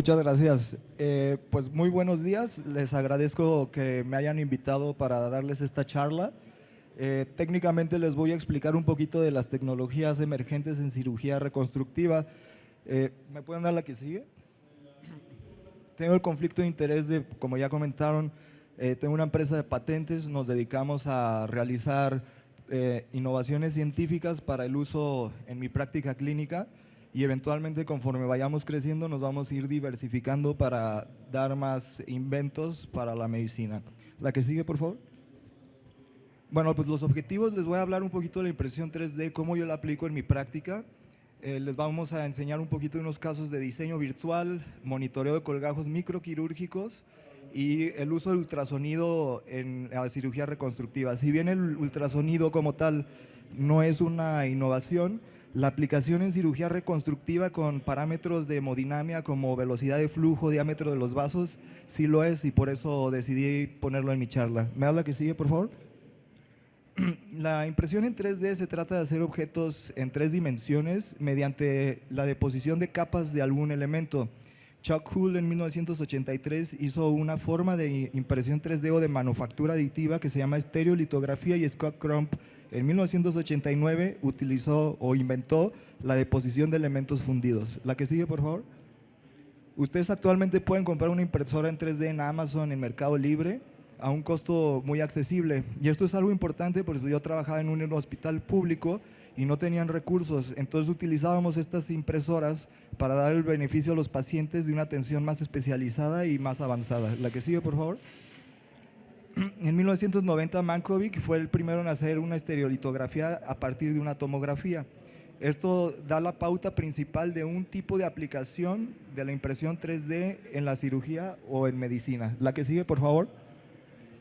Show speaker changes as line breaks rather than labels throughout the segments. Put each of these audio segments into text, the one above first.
Muchas gracias. Pues muy buenos días. Les agradezco que me hayan invitado para darles esta charla. Técnicamente les voy a explicar un poquito de las tecnologías emergentes en cirugía reconstructiva. ¿Me pueden dar la que sigue? Tengo el conflicto de interés de, como ya comentaron, tengo una empresa de patentes, nos dedicamos a realizar innovaciones científicas para el uso en mi práctica clínica y eventualmente conforme vayamos creciendo nos vamos a ir diversificando para dar más inventos para la medicina. La que sigue, por favor. Bueno, pues los objetivos, les voy a hablar un poquito de la impresión 3D, cómo yo la aplico en mi práctica. Les vamos a enseñar un poquito de unos casos de diseño virtual, monitoreo de colgajos microquirúrgicos y el uso del ultrasonido en la cirugía reconstructiva. Si bien el ultrasonido como tal no es una innovación, la aplicación en cirugía reconstructiva con parámetros de hemodinamia como velocidad de flujo, diámetro de los vasos, sí lo es y por eso decidí ponerlo en mi charla. ¿Me habla que sigue, por favor? La impresión en 3D se trata de hacer objetos en 3 dimensiones mediante la deposición de capas de algún elemento. Chuck Hull en 1983 hizo una forma de impresión 3D o de manufactura aditiva que se llama estereolitografía y Scott Crump en 1989 utilizó o inventó la deposición de elementos fundidos. La que sigue, por favor. Ustedes actualmente pueden comprar una impresora en 3D en Amazon, en Mercado Libre, a un costo muy accesible. Y esto es algo importante porque yo trabajaba en un hospital público y no tenían recursos, entonces utilizábamos estas impresoras para dar el beneficio a los pacientes de una atención más especializada y más avanzada. La que sigue, por favor. En 1990 Mankovic fue el primero en hacer una estereolitografía a partir de una tomografía. Esto da la pauta principal de un tipo de aplicación de la impresión 3D en la cirugía o en medicina. La que sigue, por favor.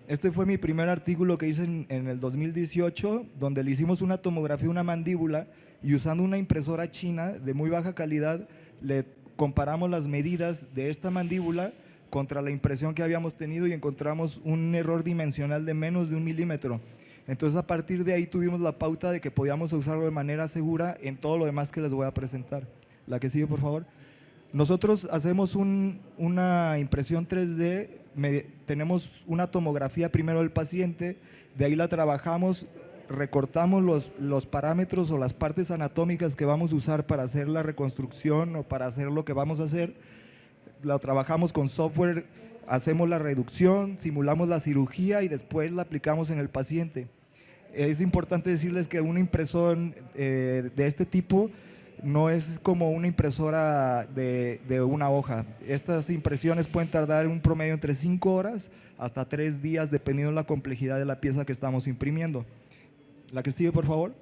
Este fue mi primer artículo que hice en el 2018, donde le hicimos una tomografía a una mandíbula y usando una impresora china de muy baja calidad, le comparamos las medidas de esta mandíbula contra la impresión que habíamos tenido y encontramos un error dimensional de menos de 1 milímetro. Entonces a partir de ahí tuvimos la pauta de que podíamos usarlo de manera segura en todo lo demás que les voy a presentar. La que sigue, por favor. Nosotros hacemos una impresión 3D, tenemos una tomografía primero del paciente, de ahí la trabajamos, recortamos los parámetros o las partes anatómicas que vamos a usar para hacer la reconstrucción o para hacer lo que vamos a hacer, la trabajamos con software, hacemos la reducción, simulamos la cirugía y después la aplicamos en el paciente. Es importante decirles que una impresión de este tipo no es como una impresora de una hoja. Estas impresiones pueden tardar un promedio entre 5 horas hasta 3 días dependiendo de la complejidad de la pieza que estamos imprimiendo. La que sigue, por favor.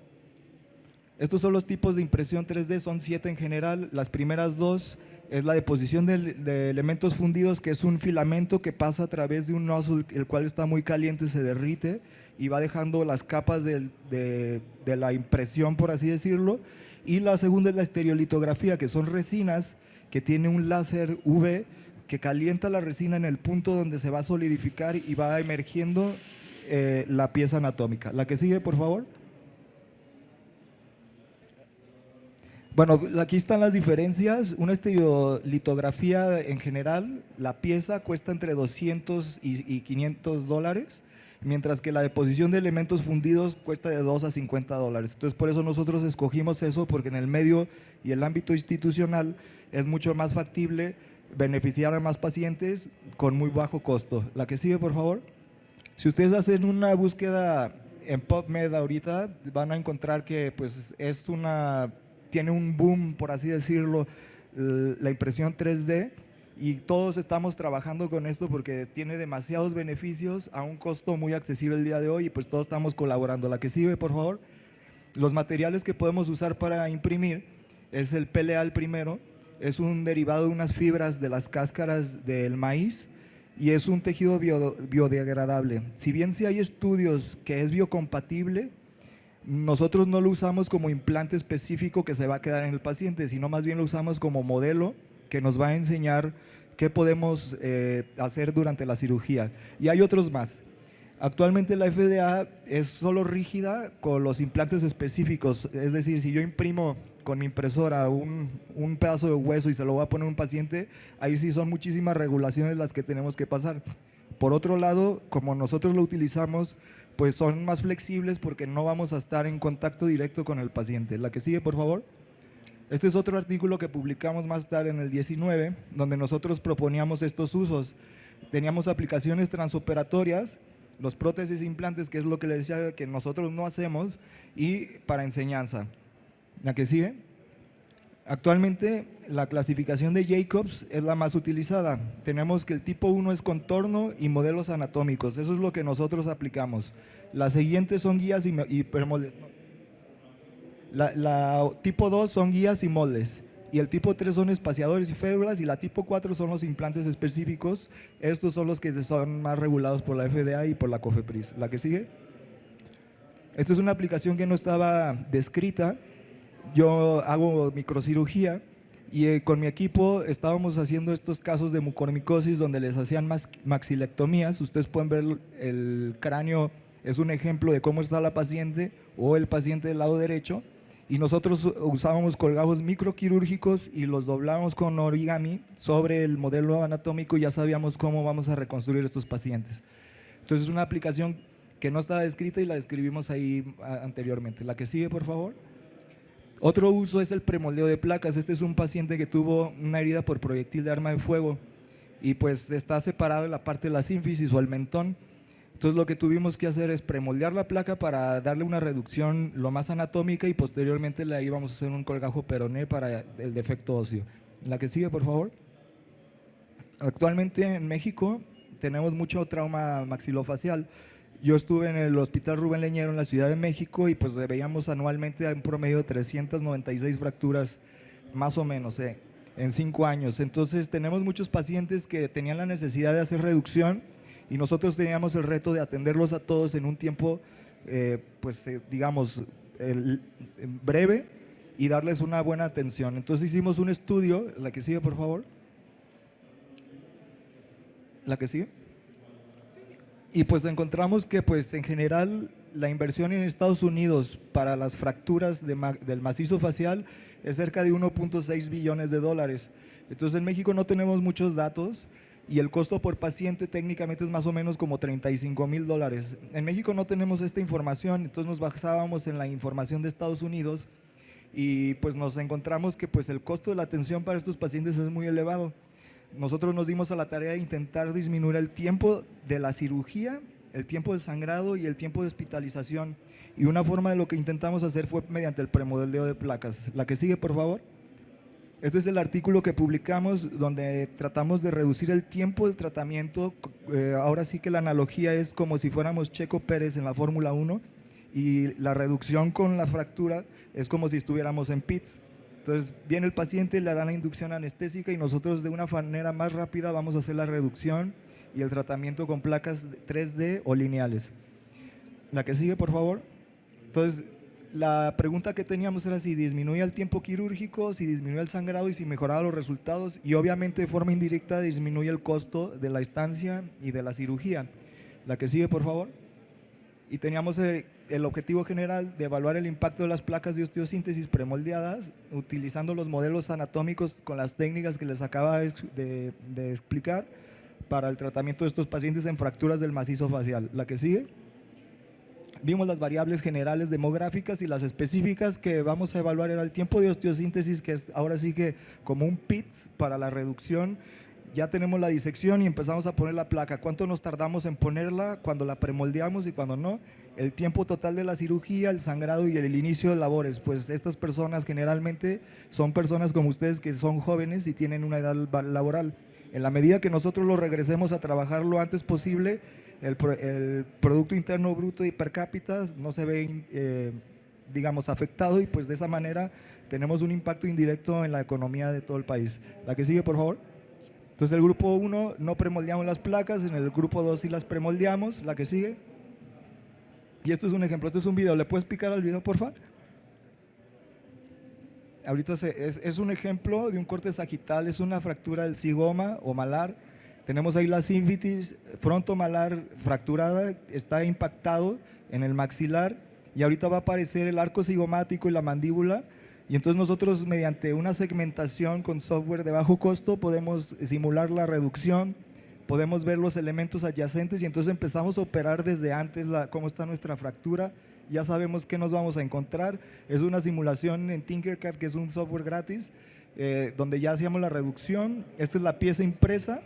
Estos son los tipos de impresión 3D, son 7 en general. Las primeras 2 es la deposición de elementos fundidos, que es un filamento que pasa a través de un nozzle, el cual está muy caliente, se derrite y va dejando las capas de la impresión, por así decirlo. Y la segunda es la estereolitografía, que son resinas que tiene un láser UV que calienta la resina en el punto donde se va a solidificar y va emergiendo la pieza anatómica. La que sigue, por favor. Bueno, aquí están las diferencias. Una estereolitografía en general, la pieza cuesta entre 200 y 500 dólares, mientras que la deposición de elementos fundidos cuesta de 2 a 50 dólares. Entonces, por eso nosotros escogimos eso, porque en el medio y el ámbito institucional es mucho más factible beneficiar a más pacientes con muy bajo costo. La que sigue, por favor. Si ustedes hacen una búsqueda en PubMed ahorita, van a encontrar que pues, tiene un boom, por así decirlo, la impresión 3D. Y todos estamos trabajando con esto porque tiene demasiados beneficios a un costo muy accesible el día de hoy y pues todos estamos colaborando. La que sigue, por favor. Los materiales que podemos usar para imprimir es el PLA el primero, es un derivado de unas fibras de las cáscaras del maíz y es un tejido biodegradable. Si bien sí hay estudios que es biocompatible, nosotros no lo usamos como implante específico que se va a quedar en el paciente, sino más bien lo usamos como modelo que nos va a enseñar qué podemos hacer durante la cirugía. Y hay otros más. Actualmente la FDA es solo rígida con los implantes específicos, es decir, si yo imprimo con mi impresora un pedazo de hueso y se lo voy a poner a un paciente, ahí sí son muchísimas regulaciones las que tenemos que pasar. Por otro lado, como nosotros lo utilizamos, pues son más flexibles porque no vamos a estar en contacto directo con el paciente. La que sigue, por favor. Este es otro artículo que publicamos más tarde en el 19, donde nosotros proponíamos estos usos. Teníamos aplicaciones transoperatorias, los prótesis e implantes, que es lo que les decía que nosotros no hacemos, y para enseñanza. La que sigue. Actualmente la clasificación de Jacobs es la más utilizada. Tenemos que el tipo 1 es contorno y modelos anatómicos. Eso es lo que nosotros aplicamos. Las siguientes son guías y hipermoldes. La tipo 2 son guías y moldes. Y el tipo 3 son espaciadores y férulas. Y la tipo 4 son los implantes específicos. Estos son los que son más regulados por la FDA y por la COFEPRIS. La que sigue. Esta es una aplicación que no estaba descrita. Yo hago microcirugía y con mi equipo estábamos haciendo estos casos de mucormicosis donde les hacían maxilectomías. Ustedes pueden ver el cráneo, es un ejemplo de cómo está la paciente o el paciente del lado derecho, y nosotros usábamos colgajos microquirúrgicos y los doblábamos con origami sobre el modelo anatómico y ya sabíamos cómo vamos a reconstruir estos pacientes. Entonces es una aplicación que no estaba descrita y la describimos ahí anteriormente. La que sigue, por favor. Otro uso es el premoldeo de placas. Este es un paciente que tuvo una herida por proyectil de arma de fuego y pues está separado en la parte de la sínfisis o el mentón. Entonces lo que tuvimos que hacer es premoldear la placa para darle una reducción lo más anatómica y posteriormente le íbamos a hacer un colgajo peroné para el defecto óseo. La que sigue, por favor. Actualmente en México tenemos mucho trauma maxilofacial. Yo estuve en el Hospital Rubén Leñero en la Ciudad de México y pues veíamos anualmente un promedio de 396 fracturas más o menos en 5 años. Entonces tenemos muchos pacientes que tenían la necesidad de hacer reducción y nosotros teníamos el reto de atenderlos a todos en un tiempo digamos breve y darles una buena atención. Entonces hicimos un estudio. La que sigue, por favor. La que sigue. Y pues encontramos que pues en general la inversión en Estados Unidos para las fracturas del macizo facial es cerca de 1.6 billones de dólares. Entonces en México no tenemos muchos datos y el costo por paciente técnicamente es más o menos como $35,000. En México no tenemos esta información, entonces nos basábamos en la información de Estados Unidos y pues nos encontramos que pues el costo de la atención para estos pacientes es muy elevado. Nosotros nos dimos a la tarea de intentar disminuir el tiempo de la cirugía, el tiempo del sangrado y el tiempo de hospitalización. Y una forma de lo que intentamos hacer fue mediante el premoldeo de placas. La que sigue, por favor. Este es el artículo que publicamos donde tratamos de reducir el tiempo del tratamiento. Ahora sí que la analogía es como si fuéramos Checo Pérez en la Fórmula 1 y la reducción con la fractura es como si estuviéramos en pits. Entonces viene el paciente, le dan la inducción anestésica y nosotros de una manera más rápida vamos a hacer la reducción y el tratamiento con placas 3D o lineales. La que sigue, por favor. Entonces la pregunta que teníamos era si disminuía el tiempo quirúrgico, si disminuía el sangrado y si mejoraba los resultados, y obviamente de forma indirecta disminuye el costo de la estancia y de la cirugía. La que sigue, por favor. Y teníamos el objetivo general de evaluar el impacto de las placas de osteosíntesis premoldeadas utilizando los modelos anatómicos con las técnicas que les acaba de explicar para el tratamiento de estos pacientes en fracturas del macizo facial. La que sigue. Vimos las variables generales demográficas y las específicas que vamos a evaluar era el tiempo de osteosíntesis, que es ahora sí que como un PITS para la reducción. Ya tenemos la disección y empezamos a poner la placa. ¿Cuánto nos tardamos en ponerla cuando la premoldeamos y cuando no? El tiempo total de la cirugía, el sangrado y el inicio de labores. Pues estas personas generalmente son personas como ustedes que son jóvenes y tienen una edad laboral. En la medida que nosotros lo regresemos a trabajar lo antes posible, el Producto Interno Bruto y per cápita no se ve, digamos, afectado y pues de esa manera tenemos un impacto indirecto en la economía de todo el país. La que sigue, por favor. Entonces el grupo 1 no premoldeamos las placas, en el grupo 2 sí las premoldeamos. La que sigue. Y esto es un ejemplo, esto es un video. ¿Le puedes picar al video, por favor? Ahorita es un ejemplo de un corte sagital, es una fractura del zigoma o malar. Tenemos ahí la sínfisis frontomalar fracturada, está impactado en el maxilar y ahorita va a aparecer el arco zigomático y la mandíbula Y entonces nosotros mediante una segmentación con software de bajo costo podemos simular la reducción, podemos ver los elementos adyacentes y entonces empezamos a operar desde antes cómo está nuestra fractura, ya sabemos qué nos vamos a encontrar. Es una simulación en Tinkercad, que es un software gratis, donde ya hacíamos la reducción. Esta es la pieza impresa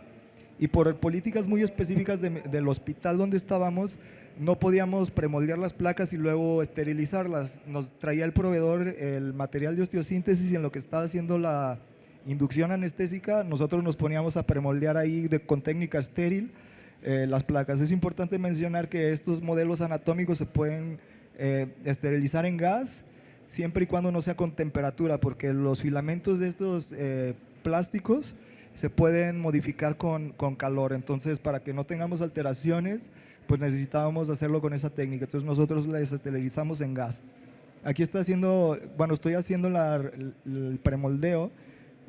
y por políticas muy específicas del hospital donde estábamos, no podíamos premoldear las placas y luego esterilizarlas. Nos traía el proveedor el material de osteosíntesis y en lo que estaba haciendo la inducción anestésica, nosotros nos poníamos a premoldear ahí con técnica estéril las placas. Es importante mencionar que estos modelos anatómicos se pueden esterilizar en gas, siempre y cuando no sea con temperatura, porque los filamentos de estos plásticos se pueden modificar con calor. Entonces, para que no tengamos alteraciones, pues necesitábamos hacerlo con esa técnica. Entonces nosotros les esterilizamos en gas. Aquí estoy haciendo el premoldeo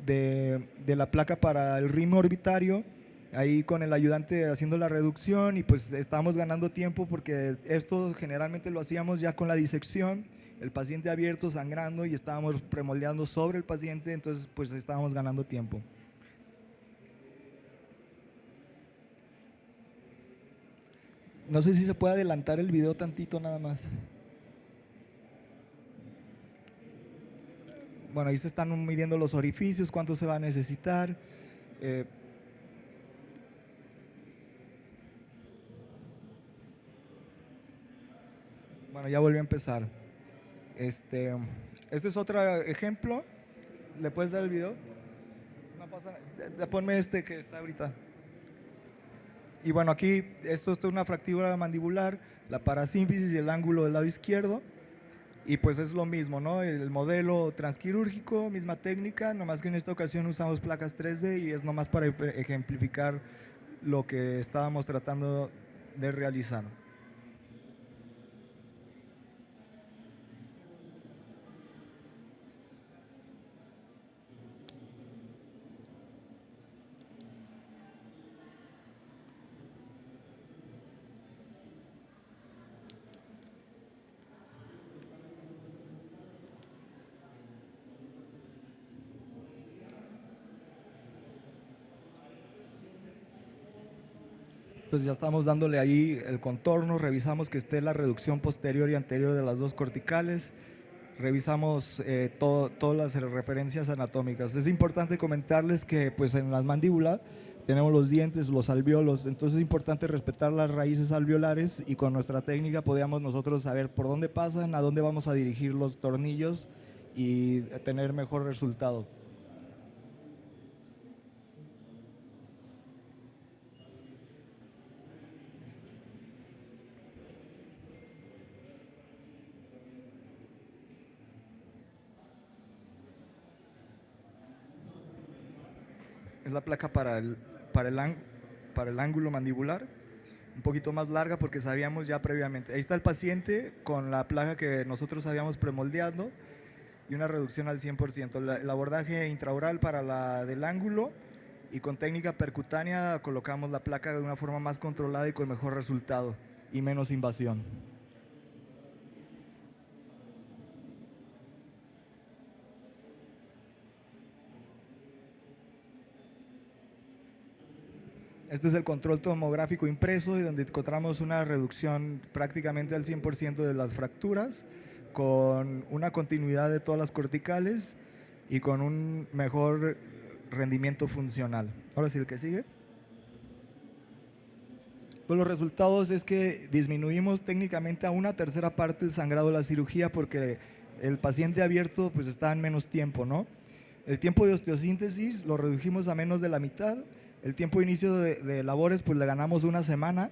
de la placa para el rim orbitario, ahí con el ayudante haciendo la reducción, y pues estábamos ganando tiempo porque esto generalmente lo hacíamos ya con la disección, el paciente abierto, sangrando, y estábamos premoldeando sobre el paciente, entonces pues estábamos ganando tiempo. No sé si se puede adelantar el video tantito nada más. Bueno, ahí se están midiendo los orificios, cuánto se va a necesitar. Bueno, ya volví a empezar. Este es otro ejemplo. ¿Le puedes dar el video? No pasa nada. Ponme este que está ahorita. Y bueno, aquí esto es una fractura mandibular, la parasínfisis y el ángulo del lado izquierdo. Y pues es lo mismo, ¿no? El modelo transquirúrgico, misma técnica, nomás que en esta ocasión usamos placas 3D y es nomás para ejemplificar lo que estábamos tratando de realizar. Entonces ya estamos dándole ahí el contorno, revisamos que esté la reducción posterior y anterior de las dos corticales, revisamos todas las referencias anatómicas. Es importante comentarles que pues en las mandíbulas tenemos los dientes, los alvéolos, entonces es importante respetar las raíces alveolares y con nuestra técnica podíamos nosotros saber por dónde pasan, a dónde vamos a dirigir los tornillos y tener mejor resultado. Es la placa para el ángulo mandibular, un poquito más larga porque sabíamos ya previamente. Ahí está el paciente con la placa que nosotros habíamos premoldeado y una reducción al 100%. El abordaje intraoral para la del ángulo, y con técnica percutánea colocamos la placa de una forma más controlada y con mejor resultado y menos invasión. Este es el control tomográfico impreso y donde encontramos una reducción prácticamente al 100% de las fracturas, con una continuidad de todas las corticales y con un mejor rendimiento funcional. Ahora sí, el que sigue. Pues los resultados es que disminuimos técnicamente a una tercera parte el sangrado de la cirugía porque el paciente abierto pues está en menos tiempo, ¿no? El tiempo de osteosíntesis lo redujimos a menos de la mitad. El tiempo de inicio de labores pues le ganamos una semana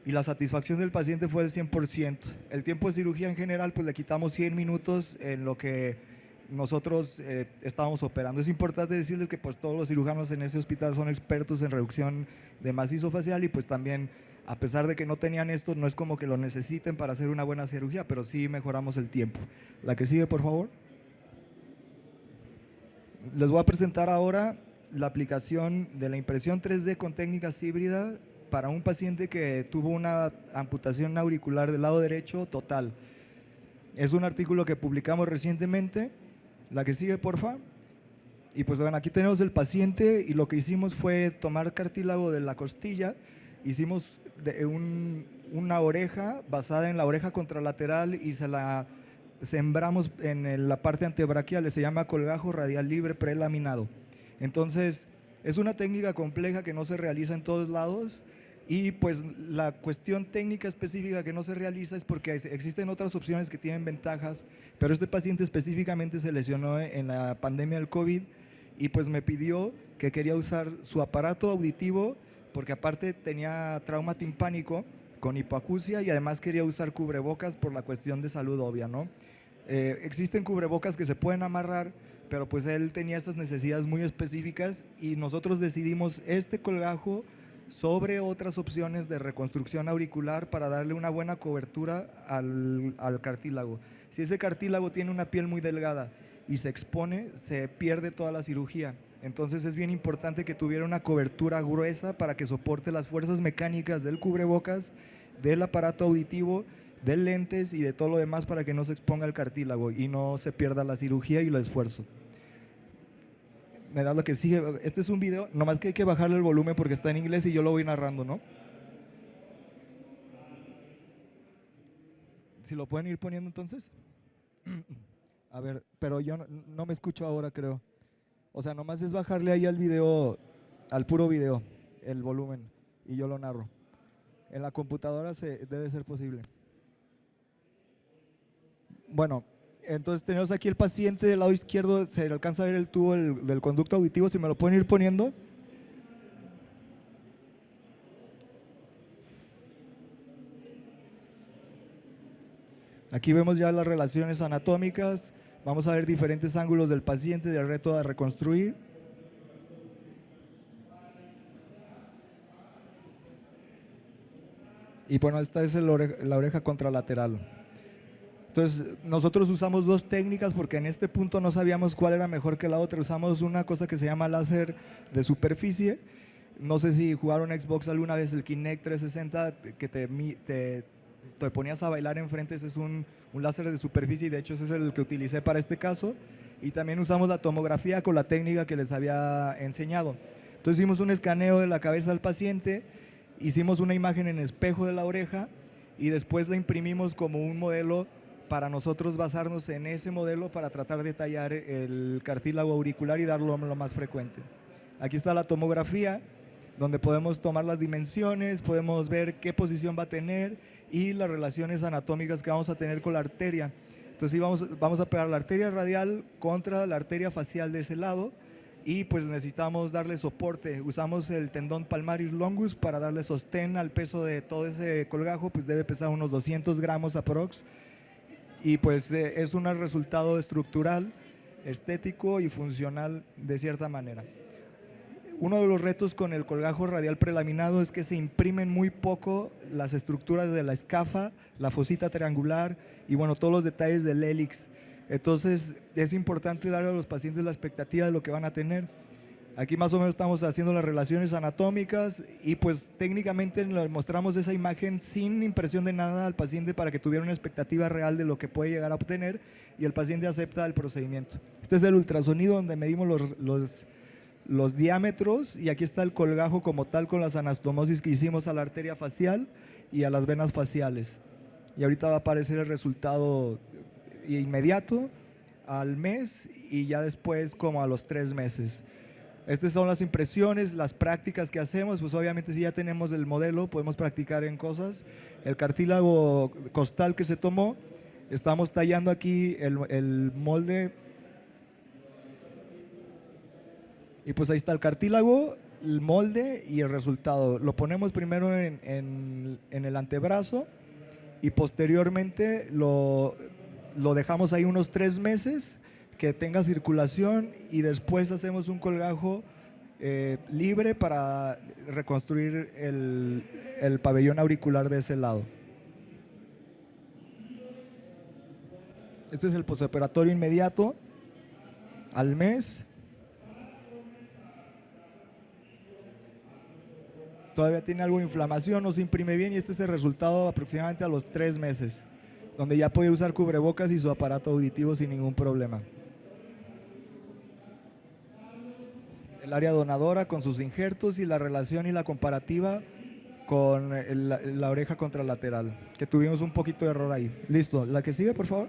y la satisfacción del paciente fue del 100%. El tiempo de cirugía en general pues le quitamos 100 minutos en lo que nosotros estábamos operando. Es importante decirles que pues todos los cirujanos en ese hospital son expertos en reducción de macizo facial y pues también, a pesar de que no tenían esto, no es como que lo necesiten para hacer una buena cirugía, pero sí mejoramos el tiempo. La que sigue, por favor. Les voy a presentar ahora la aplicación de la impresión 3D con técnicas híbridas para un paciente que tuvo una amputación auricular del lado derecho total. Es un artículo que publicamos recientemente La que sigue, porfa. Y pues bueno, aquí tenemos el paciente y lo que hicimos fue tomar cartílago de la costilla, hicimos una oreja basada en la oreja contralateral y se la sembramos en la parte antebraquial, se llama colgajo radial libre prelaminado. Entonces, es una técnica compleja que no se realiza en todos lados y pues la cuestión técnica específica que no se realiza es porque existen otras opciones que tienen ventajas, pero este paciente específicamente se lesionó en la pandemia del COVID y pues me pidió que quería usar su aparato auditivo porque aparte tenía trauma timpánico con hipoacusia y además quería usar cubrebocas por la cuestión de salud obvia, ¿no? Existen cubrebocas que se pueden amarrar, pero pues él tenía estas necesidades muy específicas y nosotros decidimos este colgajo sobre otras opciones de reconstrucción auricular para darle una buena cobertura al cartílago. Si ese cartílago tiene una piel muy delgada y se expone, se pierde toda la cirugía. Entonces es bien importante que tuviera una cobertura gruesa para que soporte las fuerzas mecánicas del cubrebocas, del aparato auditivo, de lentes y de todo lo demás para que no se exponga el cartílago y no se pierda la cirugía y el esfuerzo. Me da lo que sigue. Este es un video, nomás que hay que bajarle el volumen porque está en inglés y yo lo voy narrando, ¿no? Si lo pueden ir poniendo entonces. A ver, pero yo no me escucho ahora, creo. O sea, nomás es bajarle ahí al video, al puro video, el volumen y yo lo narro. En la computadora debe ser posible. Bueno, entonces tenemos aquí el paciente del lado izquierdo, se alcanza a ver el tubo del conducto auditivo, si me lo pueden ir poniendo. Aquí vemos ya las relaciones anatómicas, vamos a ver diferentes ángulos del paciente, del reto a reconstruir. Y bueno, esta es la oreja contralateral. Entonces, nosotros usamos dos técnicas porque en este punto no sabíamos cuál era mejor que la otra. Usamos una cosa que se llama láser de superficie. No sé si jugaron Xbox alguna vez, el Kinect 360, que te ponías a bailar enfrente. Ese es un láser de superficie y de hecho ese es el que utilicé para este caso. Y también usamos la tomografía con la técnica que les había enseñado. Entonces hicimos un escaneo de la cabeza del paciente, hicimos una imagen en espejo de la oreja y después la imprimimos como un modelo para nosotros basarnos en ese modelo para tratar de tallar el cartílago auricular y darlo lo más frecuente. Aquí está la tomografía, donde podemos tomar las dimensiones, podemos ver qué posición va a tener y las relaciones anatómicas que vamos a tener con la arteria. Entonces vamos a pegar la arteria radial contra la arteria facial de ese lado y pues necesitamos darle soporte. Usamos el tendón palmaris longus para darle sostén al peso de todo ese colgajo, pues debe pesar unos 200 gramos aprox. Y pues es un resultado estructural, estético y funcional de cierta manera. Uno de los retos con el colgajo radial prelaminado es que se imprimen muy poco las estructuras de la escafa, la fosita triangular y bueno, todos los detalles del hélix. Entonces es importante darle a los pacientes la expectativa de lo que van a tener. Aquí más o menos estamos haciendo las relaciones anatómicas y pues técnicamente le mostramos esa imagen sin impresión de nada al paciente para que tuviera una expectativa real de lo que puede llegar a obtener y el paciente acepta el procedimiento. Este es el ultrasonido donde medimos los diámetros y aquí está el colgajo como tal con las anastomosis que hicimos a la arteria facial y a las venas faciales. Y ahorita va a aparecer el resultado inmediato al mes y ya después como a los 3 meses. Estas son las impresiones, las prácticas que hacemos, pues obviamente si ya tenemos el modelo podemos practicar en cosas. El cartílago costal que se tomó, estamos tallando aquí el molde y pues ahí está el cartílago, el molde y el resultado. Lo ponemos primero en el antebrazo y posteriormente lo dejamos ahí unos 3 meses que tenga circulación y después hacemos un colgajo libre para reconstruir el pabellón auricular de ese lado. Este es el postoperatorio inmediato al mes. Todavía tiene algo de inflamación, no se imprime bien y este es el resultado aproximadamente a los 3 meses, donde ya puede usar cubrebocas y su aparato auditivo sin ningún problema. el área donadora con sus injertos y la relación y la comparativa con la oreja contralateral, que tuvimos un poquito de error ahí. Listo, la que sigue, por favor.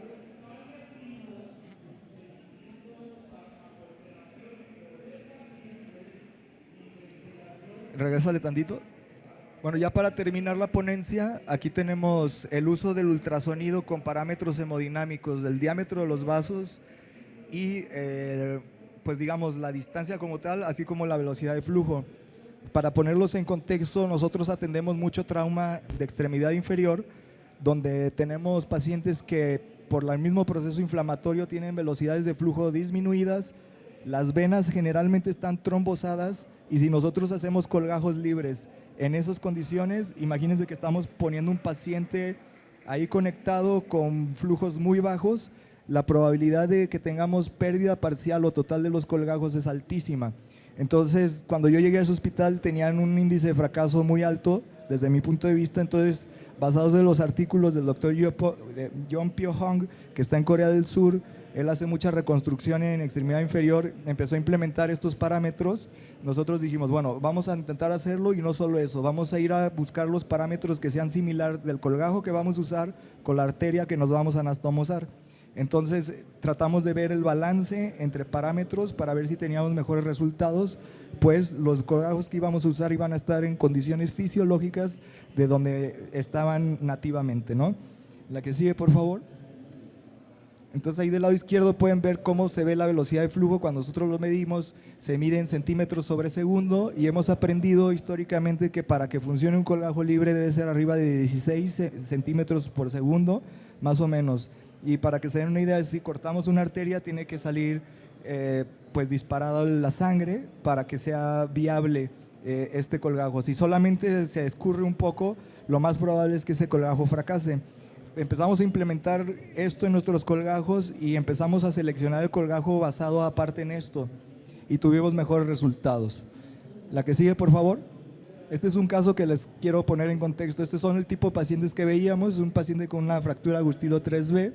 Regrésale tantito. Bueno, ya para terminar la ponencia, aquí tenemos el uso del ultrasonido con parámetros hemodinámicos del diámetro de los vasos y pues digamos la distancia como tal, así como la velocidad de flujo. Para ponerlos en contexto, nosotros atendemos mucho trauma de extremidad inferior, donde tenemos pacientes que por el mismo proceso inflamatorio tienen velocidades de flujo disminuidas, las venas generalmente están trombosadas y si nosotros hacemos colgajos libres en esas condiciones, imagínense que estamos poniendo un paciente ahí conectado con flujos muy bajos, la probabilidad de que tengamos pérdida parcial o total de los colgajos es altísima. Entonces, cuando yo llegué a ese hospital tenían un índice de fracaso muy alto desde mi punto de vista, entonces basados en los artículos del doctor John Pyo Hong, que está en Corea del Sur, él hace mucha reconstrucción en extremidad inferior, empezó a implementar estos parámetros. Nosotros dijimos, bueno, vamos a intentar hacerlo y no solo eso, vamos a ir a buscar los parámetros que sean similar del colgajo que vamos a usar con la arteria que nos vamos a anastomosar. Entonces tratamos de ver el balance entre parámetros para ver si teníamos mejores resultados, pues los colgajos que íbamos a usar iban a estar en condiciones fisiológicas de donde estaban nativamente, ¿no? La que sigue, por favor. Entonces ahí del lado izquierdo pueden ver cómo se ve la velocidad de flujo cuando nosotros lo medimos, se mide en centímetros sobre segundo y hemos aprendido históricamente que para que funcione un colgajo libre debe ser arriba de 16 centímetros por segundo, más o menos. Y para que se den una idea, si cortamos una arteria tiene que salir pues disparada la sangre para que sea viable este colgajo. Si solamente se escurre un poco, lo más probable es que ese colgajo fracase. Empezamos a implementar esto en nuestros colgajos y empezamos a seleccionar el colgajo basado aparte en esto y tuvimos mejores resultados. La que sigue, por favor. Este es un caso que les quiero poner en contexto. Estos son el tipo de pacientes que veíamos, un paciente con una fractura Agustilo 3B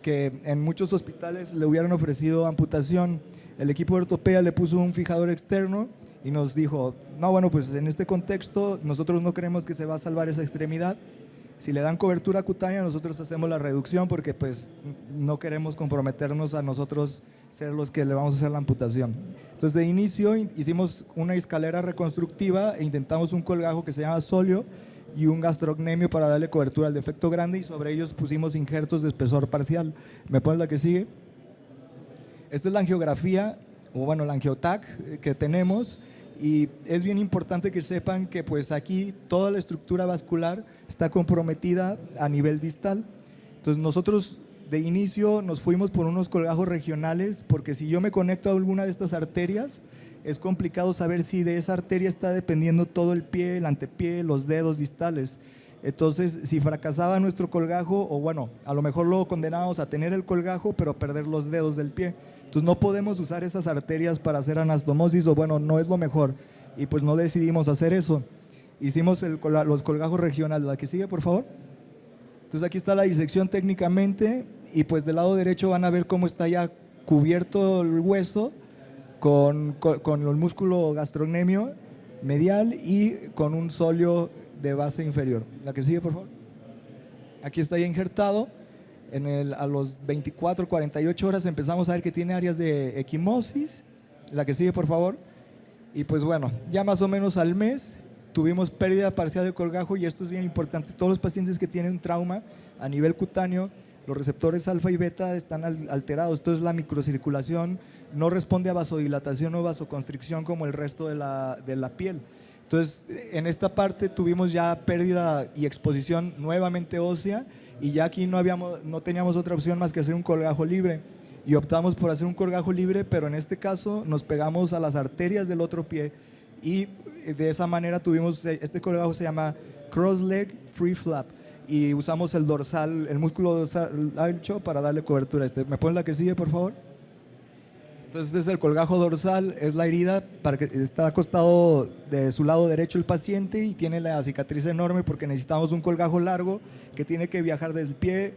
que en muchos hospitales le hubieran ofrecido amputación. El equipo de ortopedia le puso un fijador externo y nos dijo, no, bueno, pues en este contexto nosotros no creemos que se va a salvar esa extremidad. Si le dan cobertura cutánea, nosotros hacemos la reducción porque pues no queremos comprometernos a nosotros ser los que le vamos a hacer la amputación. Entonces de inicio hicimos una escalera reconstructiva e intentamos un colgajo que se llama solio y un gastrocnemio para darle cobertura al defecto grande y sobre ellos pusimos injertos de espesor parcial. ¿Me pones la que sigue? Esta es la angiografía, o bueno, la angiotac que tenemos. Y es bien importante que sepan que pues aquí toda la estructura vascular está comprometida a nivel distal. Entonces nosotros de inicio nos fuimos por unos colgajos regionales porque si yo me conecto a alguna de estas arterias es complicado saber si de esa arteria está dependiendo todo el pie, el antepié, los dedos distales. Entonces si fracasaba nuestro colgajo o bueno, a lo mejor lo condenábamos a tener el colgajo pero perder los dedos del pie. Entonces no podemos usar esas arterias para hacer anastomosis o bueno, no es lo mejor y pues no decidimos hacer eso. Hicimos los colgajos regionales. La que sigue, por favor. Entonces aquí está la disección técnicamente y pues del lado derecho van a ver cómo está ya cubierto el hueso con el músculo gastrocnemio medial y con un solio de base inferior. La que sigue, por favor. Aquí está ya injertado. A los 24, 48 horas empezamos a ver que tiene áreas de equimosis. La que sigue, por favor. Y pues bueno, ya más o menos al mes tuvimos pérdida parcial de colgajo y esto es bien importante. Todos los pacientes que tienen trauma a nivel cutáneo, los receptores alfa y beta están alterados. Entonces la microcirculación no responde a vasodilatación o vasoconstricción como el resto de la piel. Entonces en esta parte tuvimos ya pérdida y exposición nuevamente ósea y ya aquí no teníamos otra opción más que hacer un colgajo libre y optamos por hacer un colgajo libre, pero en este caso nos pegamos a las arterias del otro pie y de esa manera tuvimos, este colgajo se llama cross leg free flap y usamos el dorsal, el músculo dorsal ancho para darle cobertura a este. ¿Me pones la que sigue, por favor? Entonces este es el colgajo dorsal, es la herida, está acostado de su lado derecho el paciente y tiene la cicatriz enorme porque necesitamos un colgajo largo que tiene que viajar desde el pie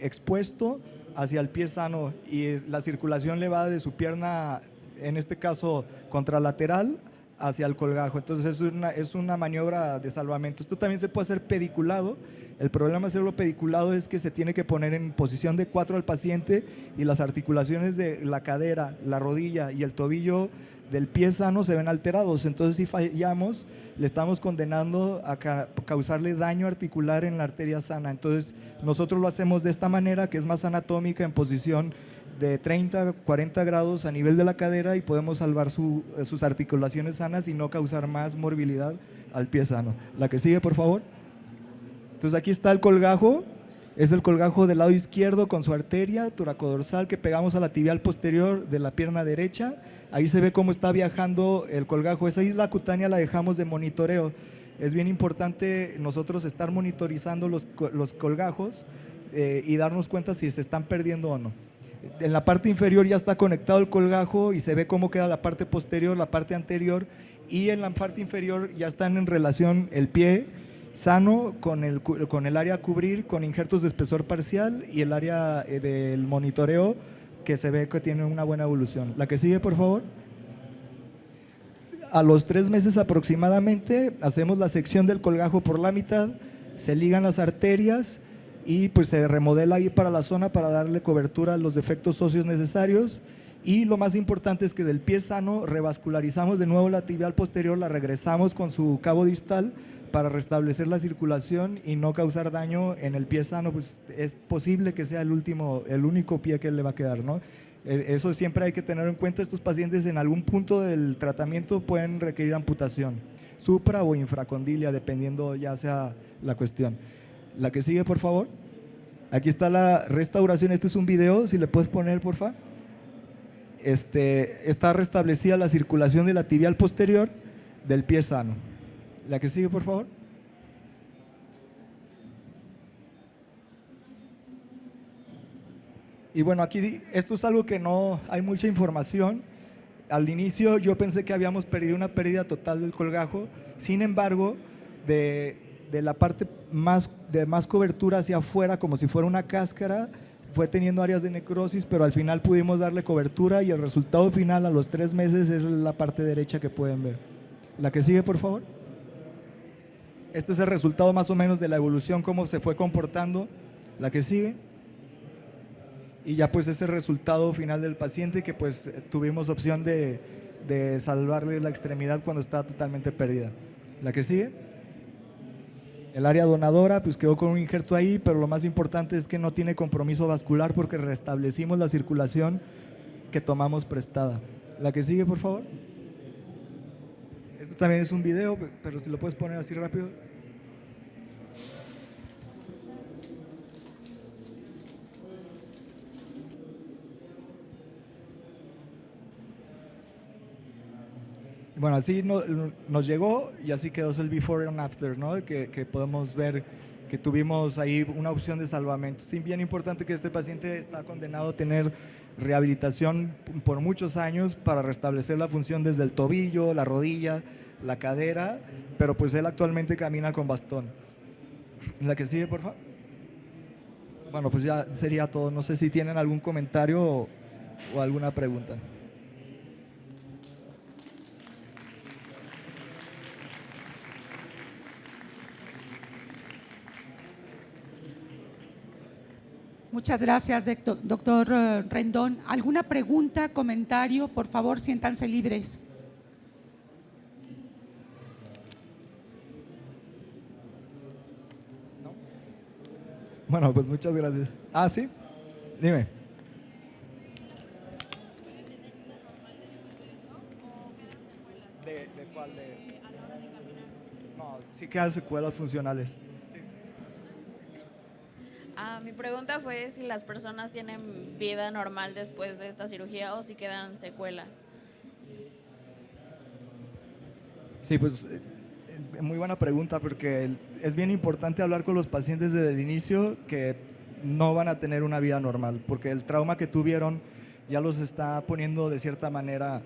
expuesto hacia el pie sano y la circulación le va de su pierna en este caso contralateral, hacia el colgajo. Entonces es una maniobra de salvamento. Esto también se puede hacer pediculado. El problema de hacerlo pediculado es que se tiene que poner en posición de 4 al paciente y las articulaciones de la cadera, la rodilla y el tobillo del pie sano se ven alterados. Entonces, si fallamos, le estamos condenando a causarle daño articular en la arteria sana. Entonces, nosotros lo hacemos de esta manera, que es más anatómica, en posición de 30, 40 grados a nivel de la cadera, y podemos salvar sus articulaciones sanas y no causar más morbilidad al pie sano. La que sigue, por favor. Entonces, aquí está el colgajo. Es el colgajo del lado izquierdo con su arteria toracodorsal que pegamos a la tibial posterior de la pierna derecha. Ahí se ve cómo está viajando el colgajo. Esa isla cutánea la dejamos de monitoreo. Es bien importante nosotros estar monitorizando los colgajos y darnos cuenta si se están perdiendo o no. En la parte inferior ya está conectado el colgajo y se ve cómo queda la parte posterior, la parte anterior, y en la parte inferior ya están en relación el pie sano con el área a cubrir, con injertos de espesor parcial, y el área del monitoreo que se ve que tiene una buena evolución. La que sigue, por favor. A los 3 meses aproximadamente hacemos la sección del colgajo por la mitad, se ligan las arterias y pues se remodela ahí para la zona para darle cobertura a los defectos óseos necesarios. Y lo más importante es que del pie sano revascularizamos de nuevo la tibial posterior, la regresamos con su cabo distal para restablecer la circulación y no causar daño en el pie sano. Pues es posible que sea el único pie que le va a quedar, ¿no? Eso siempre hay que tener en cuenta. Estos pacientes en algún punto del tratamiento pueden requerir amputación, supra o infracondilia, dependiendo ya sea la cuestión. La que sigue, por favor. Aquí está la restauración. Este es un video, si le puedes poner, por favor. Está restablecida la circulación de la tibial posterior del pie sano. La que sigue, por favor. Y bueno, aquí esto es algo que no hay mucha información. Al inicio yo pensé que habíamos perdido una pérdida total del colgajo. Sin embargo, de la parte de más cobertura hacia afuera, como si fuera una cáscara, fue teniendo áreas de necrosis, pero al final pudimos darle cobertura y el resultado final a los 3 meses es la parte derecha que pueden ver. La que sigue, por favor. Este es el resultado más o menos de la evolución, cómo se fue comportando. La que sigue. Y ya pues ese resultado final del paciente, que pues tuvimos opción de salvarle la extremidad cuando estaba totalmente perdida. La que sigue. El área donadora pues quedó con un injerto ahí, pero lo más importante es que no tiene compromiso vascular porque restablecimos la circulación que tomamos prestada. La que sigue, por favor. Este también es un video, pero si lo puedes poner así rápido. Bueno, así nos llegó y así quedó el before and after, ¿no? Que podemos ver que tuvimos ahí una opción de salvamento. Sí, bien importante que este paciente está condenado a tener rehabilitación por muchos años para restablecer la función desde el tobillo, la rodilla, la cadera, pero pues él actualmente camina con bastón. La que sigue, por favor. Bueno, pues ya sería todo. No sé si tienen algún comentario o alguna pregunta.
Muchas gracias, doctor Rendón. ¿Alguna pregunta, comentario? Por favor, siéntanse libres.
¿No? Bueno, pues muchas gracias. Ah, ¿sí? Dime. ¿De cuál? No, sí quedan secuelas funcionales.
Mi pregunta fue si las personas tienen vida normal después de esta cirugía o si quedan secuelas.
Sí, pues muy buena pregunta, porque es bien importante hablar con los pacientes desde el inicio que no van a tener una vida normal, porque el trauma que tuvieron ya los está poniendo de cierta manera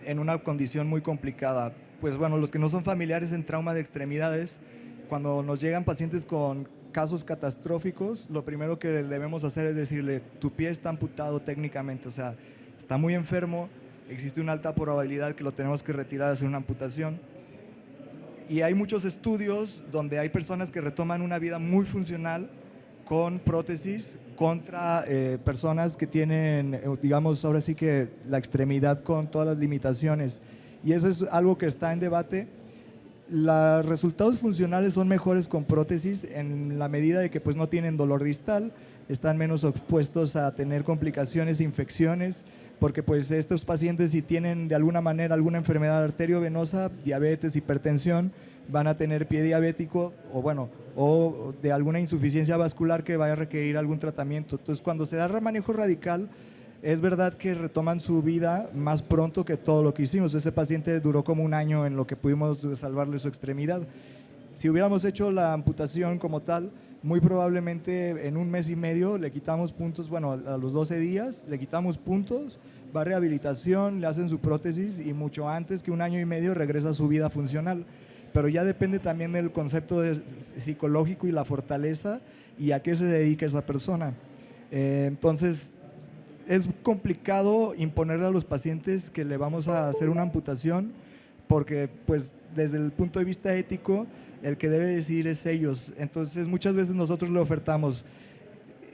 en una condición muy complicada. Pues bueno, los que no son familiares en trauma de extremidades, cuando nos llegan pacientes con casos catastróficos, lo primero que debemos hacer es decirle: tu pie está amputado técnicamente, o sea, está muy enfermo, existe una alta probabilidad que lo tenemos que retirar, hacer una amputación. Y hay muchos estudios donde hay personas que retoman una vida muy funcional con prótesis contra personas que tienen, digamos, ahora sí que la extremidad con todas las limitaciones. Y eso es algo que está en debate. Los resultados funcionales son mejores con prótesis en la medida de que pues, no tienen dolor distal, están menos expuestos a tener complicaciones, infecciones, porque pues estos pacientes si tienen de alguna manera alguna enfermedad arteriovenosa, diabetes, hipertensión, van a tener pie diabético o de alguna insuficiencia vascular que vaya a requerir algún tratamiento. Entonces cuando se da manejo radical, es verdad que retoman su vida más pronto que todo lo que hicimos. Ese paciente duró como un año en lo que pudimos salvarle su extremidad. Si hubiéramos hecho la amputación como tal, muy probablemente en un mes y medio le quitamos puntos, a los 12 días le quitamos puntos, va a rehabilitación, le hacen su prótesis y mucho antes que un año y medio regresa a su vida funcional. Pero ya depende también del concepto psicológico y la fortaleza y a qué se dedica esa persona. Entonces, es complicado imponerle a los pacientes que le vamos a hacer una amputación porque pues desde el punto de vista ético el que debe decidir es ellos. Entonces muchas veces nosotros le ofertamos,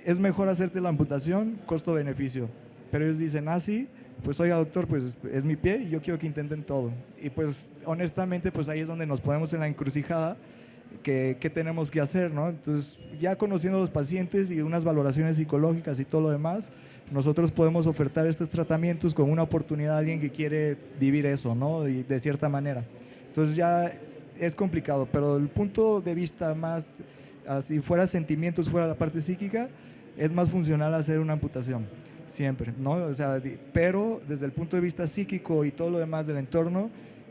es mejor hacerte la amputación, costo-beneficio, pero ellos dicen, sí, pues oiga doctor, pues es mi pie y yo quiero que intenten todo. Y pues honestamente pues ahí es donde nos ponemos en la encrucijada, ¿qué tenemos que hacer, ¿no? Entonces ya conociendo a los pacientes y unas valoraciones psicológicas y todo lo demás, nosotros podemos ofertar estos tratamientos con una oportunidad a alguien que quiere vivir eso, ¿no? Y de cierta manera. Entonces ya es complicado, pero el punto de vista más, si fuera sentimientos, fuera la parte psíquica, es más funcional hacer una amputación, siempre, ¿no? O sea, pero desde el punto de vista psíquico y todo lo demás del entorno,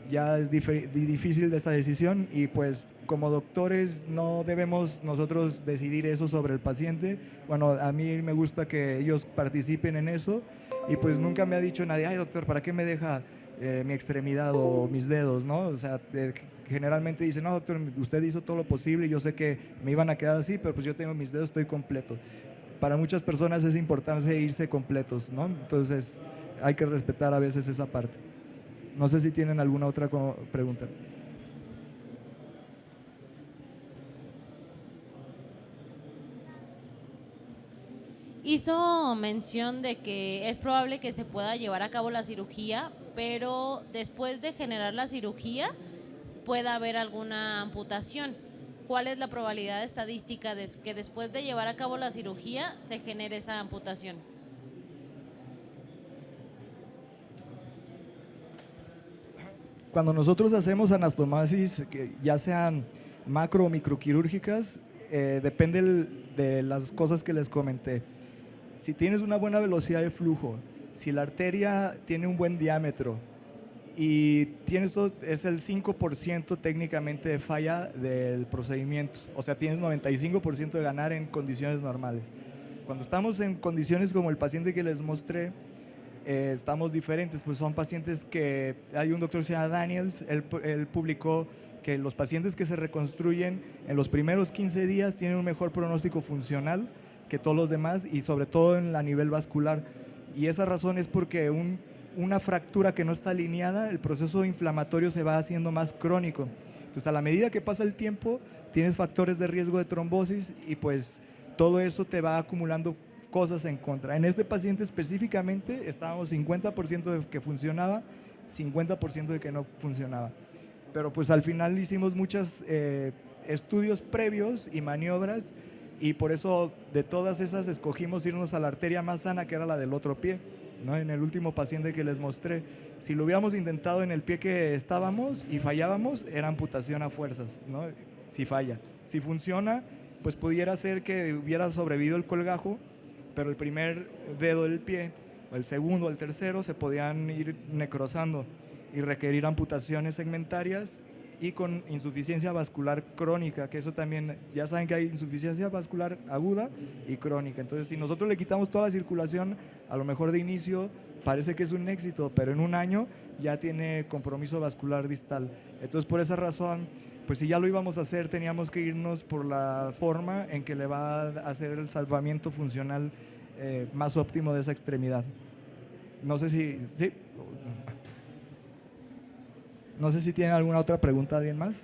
ya es difícil esa decisión y pues como doctores no debemos nosotros decidir eso sobre el paciente. Bueno, a mí me gusta que ellos participen en eso y pues nunca me ha dicho nadie, ay doctor, ¿para qué me deja mi extremidad o mis dedos, ¿no? O sea, generalmente dicen, no doctor, usted hizo todo lo posible y yo sé que me iban a quedar así, pero pues yo tengo mis dedos, estoy completo. Para muchas personas es importante irse completos, ¿no? Entonces hay que respetar a veces esa parte. No sé si tienen alguna otra pregunta.
Hizo mención de que es probable que se pueda llevar a cabo la cirugía, pero después de generar la cirugía pueda haber alguna amputación. ¿Cuál es la probabilidad estadística de que después de llevar a cabo la cirugía se genere esa amputación?
Cuando nosotros hacemos anastomosis, ya sean macro o microquirúrgicas, depende de las cosas que les comenté. Si tienes una buena velocidad de flujo, si la arteria tiene un buen diámetro y tienes es el 5% técnicamente de falla del procedimiento, o sea, tienes 95% de ganar en condiciones normales. Cuando estamos en condiciones como el paciente que les mostré, estamos diferentes, pues son pacientes que, hay un doctor que se llama Daniels, él publicó que los pacientes que se reconstruyen en los primeros 15 días tienen un mejor pronóstico funcional que todos los demás y sobre todo en la nivel vascular. Y esa razón es porque una fractura que no está alineada, el proceso inflamatorio se va haciendo más crónico. Entonces a la medida que pasa el tiempo, tienes factores de riesgo de trombosis y pues todo eso te va acumulando cosas en contra. En este paciente específicamente estábamos 50% de que funcionaba, 50% de que no funcionaba. Pero pues al final hicimos muchos estudios previos y maniobras y por eso de todas esas escogimos irnos a la arteria más sana, que era la del otro pie, ¿no? En el último paciente que les mostré. Si lo hubiéramos intentado en el pie que estábamos y fallábamos, era amputación a fuerzas, ¿no? Si falla. Si funciona, pues pudiera ser que hubiera sobrevivido el colgajo, pero el primer dedo del pie, o el segundo o el tercero, se podían ir necrosando y requerir amputaciones segmentarias y con insuficiencia vascular crónica, que eso también, ya saben que hay insuficiencia vascular aguda y crónica. Entonces, si nosotros le quitamos toda la circulación, a lo mejor de inicio parece que es un éxito, pero en un año ya tiene compromiso vascular distal. Entonces, por esa razón, pues si ya lo íbamos a hacer, teníamos que irnos por la forma en que le va a hacer el salvamiento funcional más óptimo de esa extremidad. No sé si, ¿sí? No sé si tienen alguna otra pregunta, ¿alguien más?